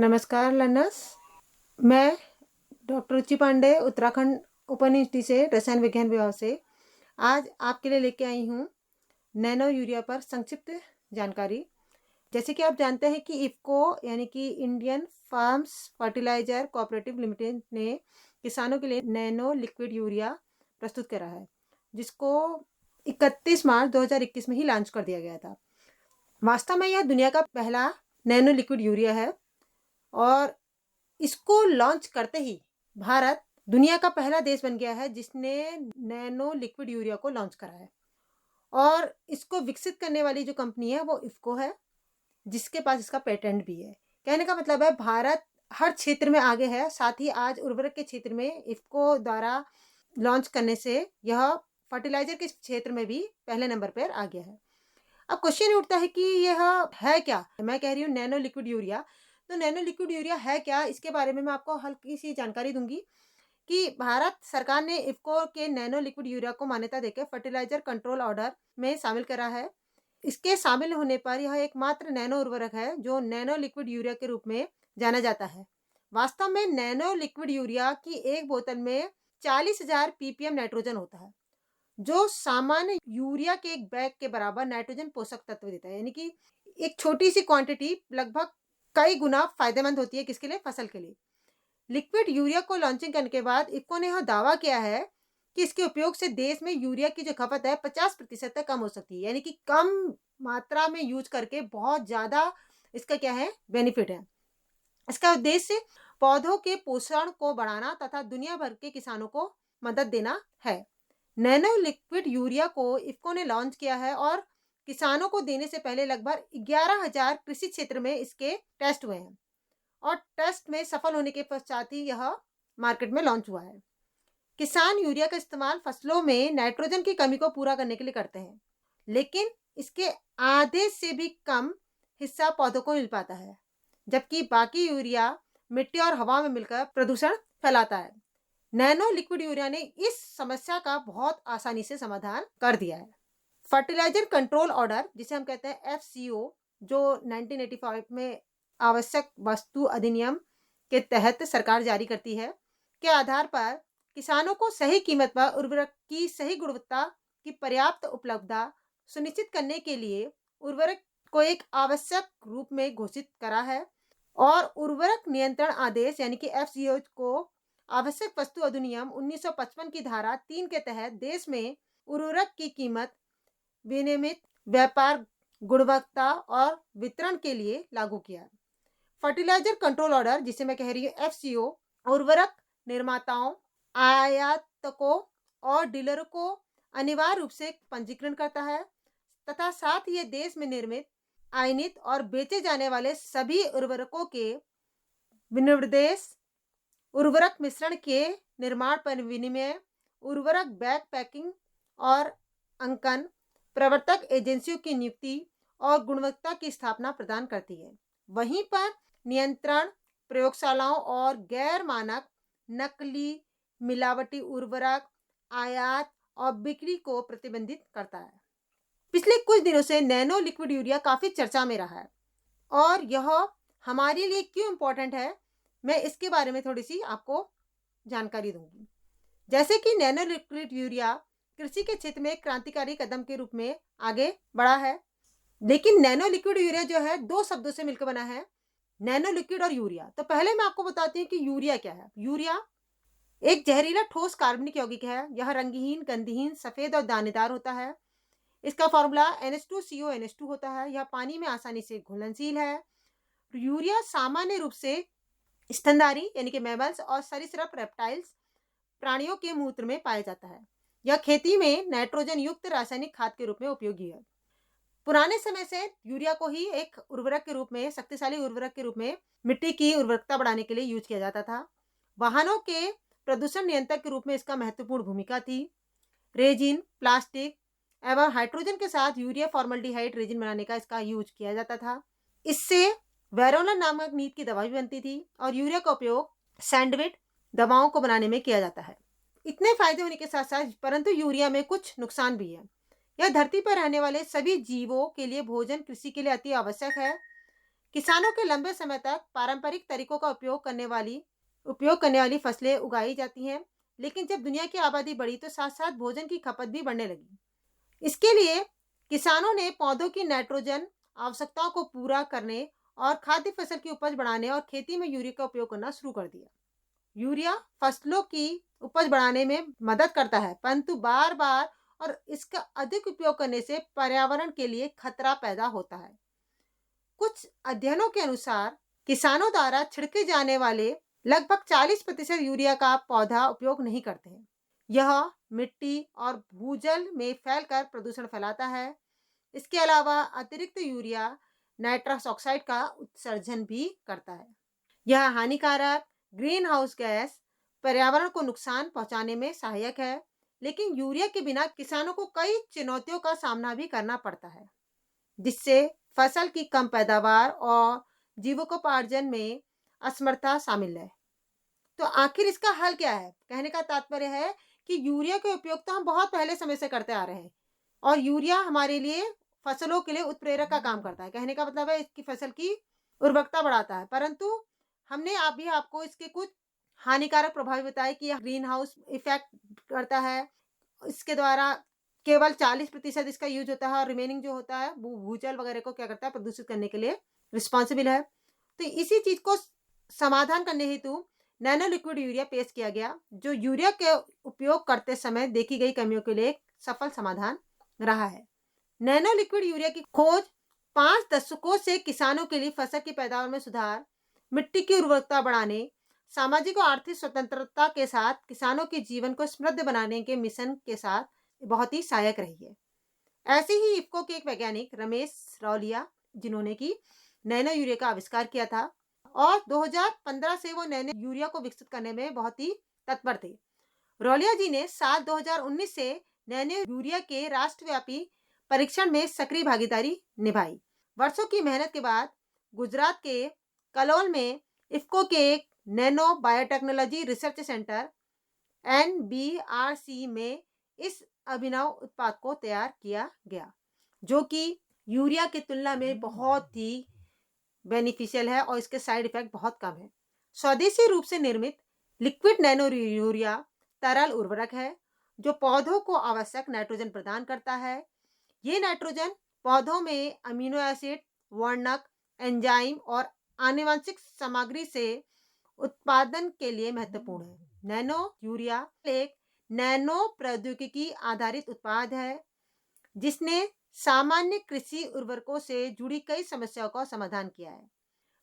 नमस्कार लर्नर्स। मैं डॉक्टर रुचि पांडे उत्तराखंड उपन यूनिवर्सिटी से रसायन विज्ञान विभाग से आज आपके लिए लेके आई हूँ नैनो यूरिया पर संक्षिप्त जानकारी। जैसे कि आप जानते हैं कि इफ्को यानी कि Indian farms fertiliser cooperative limited ने किसानों के लिए नैनो लिक्विड यूरिया प्रस्तुत करा है, जिसको 31 मार्च 2021 में ही लॉन्च कर दिया गया था। वास्तव में यह दुनिया का पहला नैनो लिक्विड यूरिया है और इसको लॉन्च करते ही भारत दुनिया का पहला देश बन गया है जिसने नैनो लिक्विड यूरिया को लॉन्च करा है। और इसको विकसित करने वाली जो कंपनी है वो इफ्को है, जिसके पास इसका पेटेंट भी है। कहने का मतलब है भारत हर क्षेत्र में आगे है, साथ ही आज उर्वरक के क्षेत्र में इफ्को द्वारा लॉन्च करने से यह फर्टिलाइजर के क्षेत्र में भी पहले नंबर पर आ गया है। अब क्वेश्चन उठता है कि यह है क्या। मैं कह रही हूँ नैनो लिक्विड यूरिया। तो नैनो लिक्विड यूरिया है क्या, इसके बारे में मैं आपको हल्की सी जानकारी दूंगी कि भारत सरकार ने इफ्को के नैनो लिक्विड यूरिया को मान्यता देकर फर्टिलाइजर कंट्रोल ऑर्डर में शामिल करा है। इसके शामिल होने पर यह एकमात्र नैनो उर्वरक है जो नैनो लिक्विड यूरिया के रूप में जाना जाता है। वास्तव में नैनो लिक्विड यूरिया की एक बोतल में 40,000 ppm नाइट्रोजन होता है, जो सामान्य यूरिया के एक बैग के बराबर नाइट्रोजन पोषक तत्व देता है। यानी कि एक छोटी सी क्वांटिटी लगभग कई गुना फायदेमंद होती है किसके लिए, फसल के लिए। लिक्विड यूरिया को लॉन्चिंग करने के बाद इफ्को ने यह दावा किया है कि इसके उपयोग से देश में यूरिया की जो खपत है 50% तक कम हो सकती है। यानी कि कम मात्रा में यूज करके बहुत ज्यादा इसका क्या है, बेनिफिट है। इसका उद्देश्य पौधों के पोषण को बढ़ाना तथा दुनिया भर के किसानों को मदद देना है। नैनो लिक्विड यूरिया को इफ्को ने लॉन्च किया है और किसानों को देने से पहले लगभग 11,000 कृषि क्षेत्र में इसके टेस्ट हुए हैं और टेस्ट में सफल होने के पश्चात ही यह मार्केट में लॉन्च हुआ है। किसान यूरिया का इस्तेमाल फसलों में नाइट्रोजन की कमी को पूरा करने के लिए करते हैं, लेकिन इसके आधे से भी कम हिस्सा पौधों को मिल पाता है, जबकि बाकी यूरिया मिट्टी और हवा में मिलकर प्रदूषण फैलाता है। नैनो लिक्विड यूरिया ने इस समस्या का बहुत आसानी से समाधान कर दिया है। फर्टिलाइजर कंट्रोल ऑर्डर, जिसे हम कहते हैं FCO, जो 1985 में आवश्यक वस्तु अधिनियम के तहत सरकार जारी करती है, के आधार पर किसानों को सही कीमत पर उर्वरक की सही गुणवत्ता की पर्याप्त उपलब्धता सुनिश्चित करने के लिए उर्वरक को एक आवश्यक रूप में घोषित करा है और उर्वरक नियंत्रण आदेश यानी कि FCO को आवश्यक वस्तु अधिनियम 1955 की धारा 3 के तहत देश में उर्वरक की कीमत, विनियमित व्यापार, गुणवत्ता और वितरण के लिए लागू किया। फर्टिलाइजर कंट्रोल ऑर्डर, जिसे मैं कह रही हूँ FCO, उर्वरक निर्माताओं, आयातकों और डीलरों को अनिवार्य रूप से पंजीकरण करता है तथा साथ ही देश में निर्मित, आयानित और बेचे जाने वाले सभी उर्वरकों के विनिर्देश, उर्वरक मिश्रण के निर्माण पर विनिमय, उर्वरक बैग पैकिंग और अंकन, प्रवर्तक एजेंसियों की नियुक्ति और गुणवत्ता की स्थापना प्रदान करती है। वहीं पर नियंत्रण, प्रयोगशालाओं और गैर मानक, नकली, मिलावटी उर्वरक, आयात और बिक्री को प्रतिबंधित करता है। पिछले कुछ दिनों से नैनो लिक्विड यूरिया काफी चर्चा में रहा है और यह हमारे लिए क्यों इम्पोर्टेंट है, मैं इसके बारे में थोड़ी सी आपको जानकारी दूंगी। जैसे कि नैनो लिक्विड यूरिया कृषि के क्षेत्र में क्रांतिकारी कदम के रूप में आगे बढ़ा है, लेकिन नैनो लिक्विड यूरिया जो है दो शब्दों से मिलकर बना है, नैनो लिक्विड और यूरिया। तो पहले मैं आपको बताती हूँ कि यूरिया क्या है। यूरिया एक जहरीला ठोस कार्बनिक यौगिक है। यह रंगहीन, गंधहीन, सफेद और दानेदार होता है। इसका फॉर्मूला NH2CO NH2 होता है। यह पानी में आसानी से घुलनशील है। यूरिया सामान्य रूप से स्तनधारी यानी कि मैमल्स और सरीसृप रेप्टाइल्स प्राणियों के मूत्र में पाया जाता है। यह खेती में नाइट्रोजन युक्त रासायनिक खाद के रूप में उपयोगी है। पुराने समय से यूरिया को ही एक उर्वरक के रूप में, शक्तिशाली उर्वरक के रूप में मिट्टी की उर्वरकता बढ़ाने के लिए यूज किया जाता था। वाहनों के प्रदूषण नियंत्रण के रूप में इसका महत्वपूर्ण भूमिका थी। रेजिन, प्लास्टिक एवं हाइड्रोजन के साथ यूरिया फॉर्मल्डिहाइड रेजिन बनाने का इसका यूज किया जाता था। इससे वेरोलन नामक नींद की दवा भी बनती थी और यूरिया का उपयोग सैंडविच दवाओं को बनाने में किया जाता है। इतने फायदे होने के साथ साथ परंतु यूरिया में कुछ नुकसान भी है। यह धरती पर रहने वाले सभी जीवों के लिए भोजन, कृषि के लिए अति आवश्यक है। किसानों के लंबे समय तक पारंपरिक तरीकों का उपयोग करने वाली फसलें उगाई जाती हैं, लेकिन जब दुनिया की आबादी बढ़ी तो साथ साथ भोजन की खपत भी बढ़ने लगी। इसके लिए किसानों ने पौधों की नाइट्रोजन आवश्यकताओं को पूरा करने और खाद्य फसल की उपज बढ़ाने और खेती में यूरिया का उपयोग करना शुरू कर दिया। यूरिया फसलों की उपज बढ़ाने में मदद करता है, परंतु बार बार और इसका अधिक उपयोग करने से पर्यावरण के लिए खतरा पैदा होता है। कुछ अध्ययनों के अनुसार किसानों द्वारा छिड़के जाने वाले लगभग 40% यूरिया का पौधा उपयोग नहीं करते हैं। यह मिट्टी और भूजल में फैलकर प्रदूषण फैलाता है। इसके अलावा अतिरिक्त यूरिया नाइट्रस ऑक्साइड का उत्सर्जन भी करता है। यह हानिकारक ग्रीन हाउस गैस पर्यावरण को नुकसान पहुंचाने में सहायक है, लेकिन यूरिया के बिना किसानों को कई चुनौतियों का सामना भी करना पड़ता है, जिससे फसल की कम पैदावार और जीविकोपार्जन में असमर्थता शामिल है। तो आखिर इसका हल क्या है? कहने का तात्पर्य है कि यूरिया का उपयोग तो हम बहुत पहले समय से करते आ रहे हैं और यूरिया हमारे लिए फसलों के लिए उत्प्रेरक का काम करता है। कहने का मतलब है इसकी फसल की उर्वरकता बढ़ाता है, परंतु हमने अभी आपको इसके कुछ हानिकारक प्रभाव बताए कि यह ग्रीन हाउस इफेक्ट करता है। इसके द्वारा केवल 40% इसका यूज होता है और रिमेनिंग जो होता है भूजल वगैरह को क्या करता है, प्रदूषित करने के लिए रिस्पॉन्सिबल है। तो इसी चीज को समाधान करने हेतु नैनो लिक्विड यूरिया पेश किया गया, जो यूरिया के उपयोग करते समय देखी गई कमियों के लिए एक सफल समाधान रहा है। नैनो लिक्विड यूरिया की खोज 5 दशकों से किसानों के लिए फसल की पैदावार में सुधार, मिट्टी की उर्वरकता बढ़ाने, सामाजिक और आर्थिक स्वतंत्रता के साथ किसानों के जीवन को समृद्ध बनाने के मिशन के साथ बहुत ही सहायक रही है। ऐसे ही इफ्को के एक वैज्ञानिक रमेश रौलिया, जिन्होंने की नैनो यूरिया का आविष्कार किया था और 2015 से वो नैनो यूरिया को विकसित करने में बहुत ही तत्पर थे। रौलिया जी ने साल 2019 से नैनो यूरिया के राष्ट्रव्यापी परीक्षण में सक्रिय भागीदारी निभाई। वर्षों की मेहनत के बाद गुजरात के कलोल में इफ्को के एक nano biotechnology research centre NBRC में इस अभिनव उत्पाद को तैयार किया गया, जो कि यूरिया की तुलना में बहुत ही बेनिफिशियल है और इसके साइड इफेक्ट बहुत कम है। स्वदेशी रूप से निर्मित लिक्विड नैनो यूरिया तरल उर्वरक है, जो पौधों को आवश्यक नाइट्रोजन प्रदान करता है। ये नाइट्रोजन पौधों में अमीनो एसिड, वर्णक, एंजाइम और आनुवंशिक सामग्री से उत्पादन के लिए महत्वपूर्ण है। नैनो यूरिया एक नैनो प्रौद्योगिकी आधारित उत्पाद है, जिसने सामान्य कृषि उर्वरकों से जुड़ी कई समस्याओं का समाधान किया है।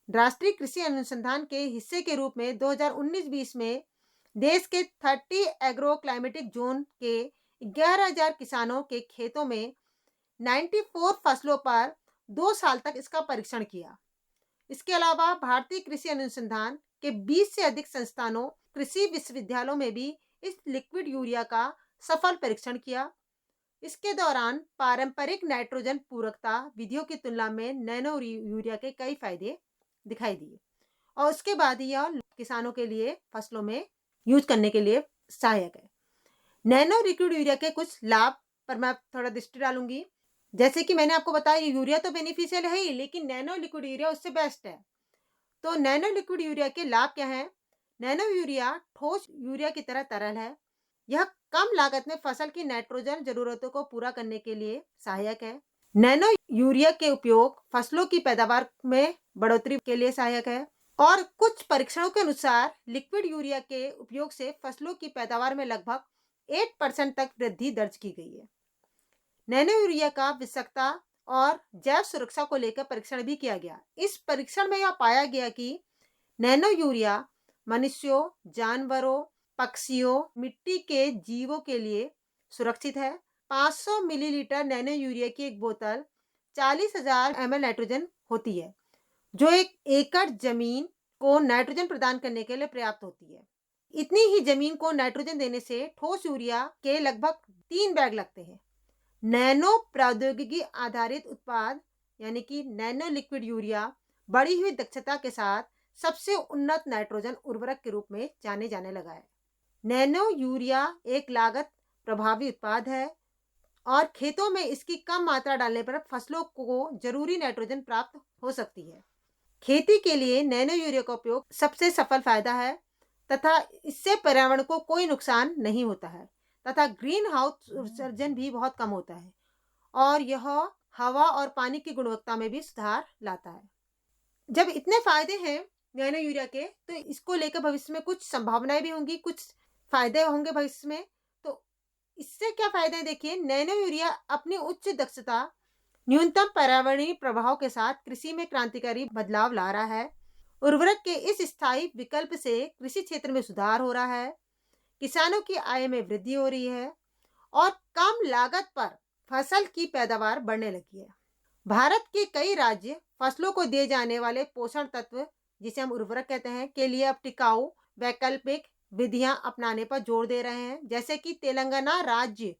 राष्ट्रीय कृषि अनुसंधान के हिस्से के रूप में 2019-20 में देश के 30 एग्रो क्लाइमेटिक जोन के 11,000 किसानों के खेतों में 94 फसलों पर 2 साल तक इसका परीक्षण किया। इसके अलावा भारतीय कृषि अनुसंधान के 20 से अधिक संस्थानों, कृषि विश्वविद्यालयों में भी इस लिक्विड यूरिया का सफल परीक्षण किया। इसके दौरान पारंपरिक नाइट्रोजन पूरकता विधियों की तुलना में नैनो यूरिया के कई फायदे दिखाई दिए और उसके बाद यह किसानों के लिए फसलों में यूज करने के लिए सहायक है। नैनो लिक्विड यूरिया के कुछ लाभ पर मैं थोड़ा दृष्टि डालूंगी। जैसे कि मैंने आपको बताया यूरिया तो बेनिफिशियल है ही, लेकिन नैनो लिक्विड यूरिया उससे बेस्ट है। तो नैनो लिक्विड यूरिया के लाभ क्या है? नैनो यूरिया ठोस यूरिया की तरह तरल है। यह कम लागत में फसल की नाइट्रोजन जरूरतों को पूरा करने के लिए सहायक है। नैनो यूरिया के उपयोग फसलों की पैदावार में बढ़ोतरी के लिए सहायक है और कुछ परीक्षणों के अनुसार लिक्विड यूरिया के उपयोग से फसलों की पैदावार में लगभग 8% तक वृद्धि दर्ज की गई है। नैनो यूरिया का विषाक्तता और जैव सुरक्षा को लेकर परीक्षण भी किया गया। इस परीक्षण में यह पाया गया कि नैनो यूरिया मनुष्यों, जानवरों, पक्षियों, मिट्टी के जीवों के लिए सुरक्षित है। 500 मिलीलीटर नैनो यूरिया की एक बोतल 40,000 ml नाइट्रोजन होती है, जो 1 एकड़ जमीन को नाइट्रोजन प्रदान करने के लिए पर्याप्त होती है। इतनी ही जमीन को नाइट्रोजन देने से ठोस यूरिया के लगभग 3 बैग लगते हैं। नैनो प्रौद्योगिकी आधारित उत्पाद यानी कि नैनो लिक्विड यूरिया बढ़ी हुई दक्षता के साथ सबसे उन्नत नाइट्रोजन उर्वरक के रूप में जाने जाने लगा है। नैनो यूरिया एक लागत प्रभावी उत्पाद है और खेतों में इसकी कम मात्रा डालने पर फसलों को जरूरी नाइट्रोजन प्राप्त हो सकती है। खेती के लिए नैनो यूरिया का उपयोग सबसे सफल फायदा है तथा इससे पर्यावरण को कोई नुकसान नहीं होता है तथा ग्रीन हाउस उत्सर्जन भी बहुत कम होता है और यह हवा और पानी की गुणवत्ता में भी सुधार लाता है। जब इतने फायदे हैं नैनो यूरिया के, तो इसको लेकर भविष्य में कुछ संभावनाएं भी होंगी, कुछ फायदे होंगे भविष्य में। तो इससे क्या फायदे हैं देखिए, नैनो यूरिया अपनी उच्च दक्षता, न्यूनतम पर्यावरणीय प्रभाव के साथ कृषि में क्रांतिकारी बदलाव ला रहा है। उर्वरक के इस स्थायी विकल्प से कृषि क्षेत्र में सुधार हो रहा है, किसानों की आय में वृद्धि हो रही है और कम लागत पर फसल की पैदावार बढ़ने लगी है। भारत के कई राज्य फसलों को दिए जाने वाले पोषण तत्व, जिसे हम उर्वरक कहते हैं, के लिए अब टिकाऊ वैकल्पिक विधियां अपनाने पर जोर दे रहे हैं। जैसे कि तेलंगाना राज्य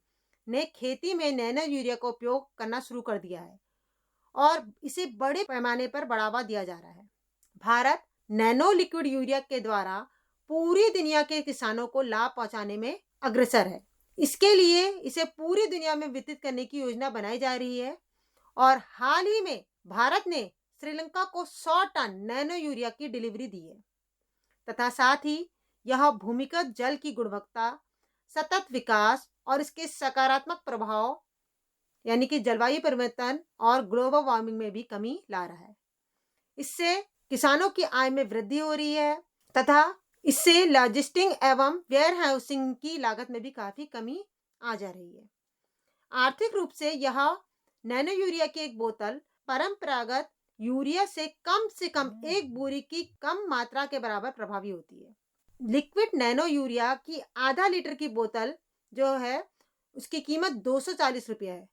ने खेती में नैनो यूरिया का उपयोग करना शुरू कर दिया है और इसे बड़े पैमाने पर बढ़ावा दिया जा रहा है। भारत नैनो लिक्विड यूरिया के द्वारा पूरी दुनिया के किसानों को लाभ पहुंचाने में अग्रसर है। इसके लिए इसे पूरी दुनिया में वितरित करने की योजना बनाई जा रही है और हाल ही में भारत ने श्रीलंका को 100 टन नैनो यूरिया की डिलीवरी दी है तथा साथ ही यह भूमिगत जल की गुणवत्ता, सतत विकास और इसके सकारात्मक प्रभाव यानी कि जलवायु परिवर्तन और ग्लोबल वार्मिंग में भी कमी ला रहा है। इससे किसानों की आय में वृद्धि हो रही है तथा इससे लॉजिस्टिक एवं वेयर हाउसिंग की लागत में भी काफी कमी आ जा रही है। आर्थिक रूप से यह नैनो यूरिया की एक बोतल परंपरागत यूरिया से कम एक बोरी की कम मात्रा के बराबर प्रभावी होती है। लिक्विड नैनो यूरिया की आधा लीटर की बोतल जो है उसकी कीमत 240 रुपये है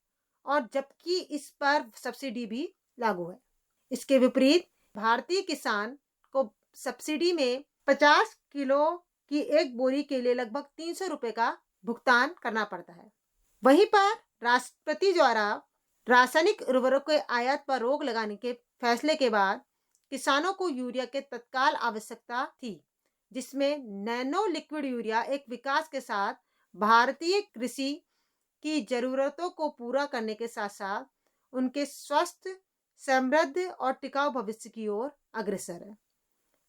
और जबकि इस पर सब्सिडी भी लागू है। इसके विपरीत भारतीय किसान को सब्सिडी में 50 किलो की एक बोरी के लिए लगभग 300 रुपये का भुगतान करना पड़ता है। वहीं पर राष्ट्रपति द्वारा रासायनिक उर्वरकों के आयात पर रोक लगाने के फैसले के बाद किसानों को यूरिया के तत्काल आवश्यकता थी, जिसमें नैनो लिक्विड यूरिया एक विकास के साथ भारतीय कृषि की जरूरतों को पूरा करने के साथ साथ उनके स्वस्थ, समृद्ध और टिकाऊ भविष्य की ओर अग्रसर है।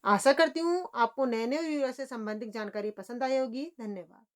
आशा करती हूँ आपको नैनो यूरिया से संबंधित जानकारी पसंद आई होगी। धन्यवाद।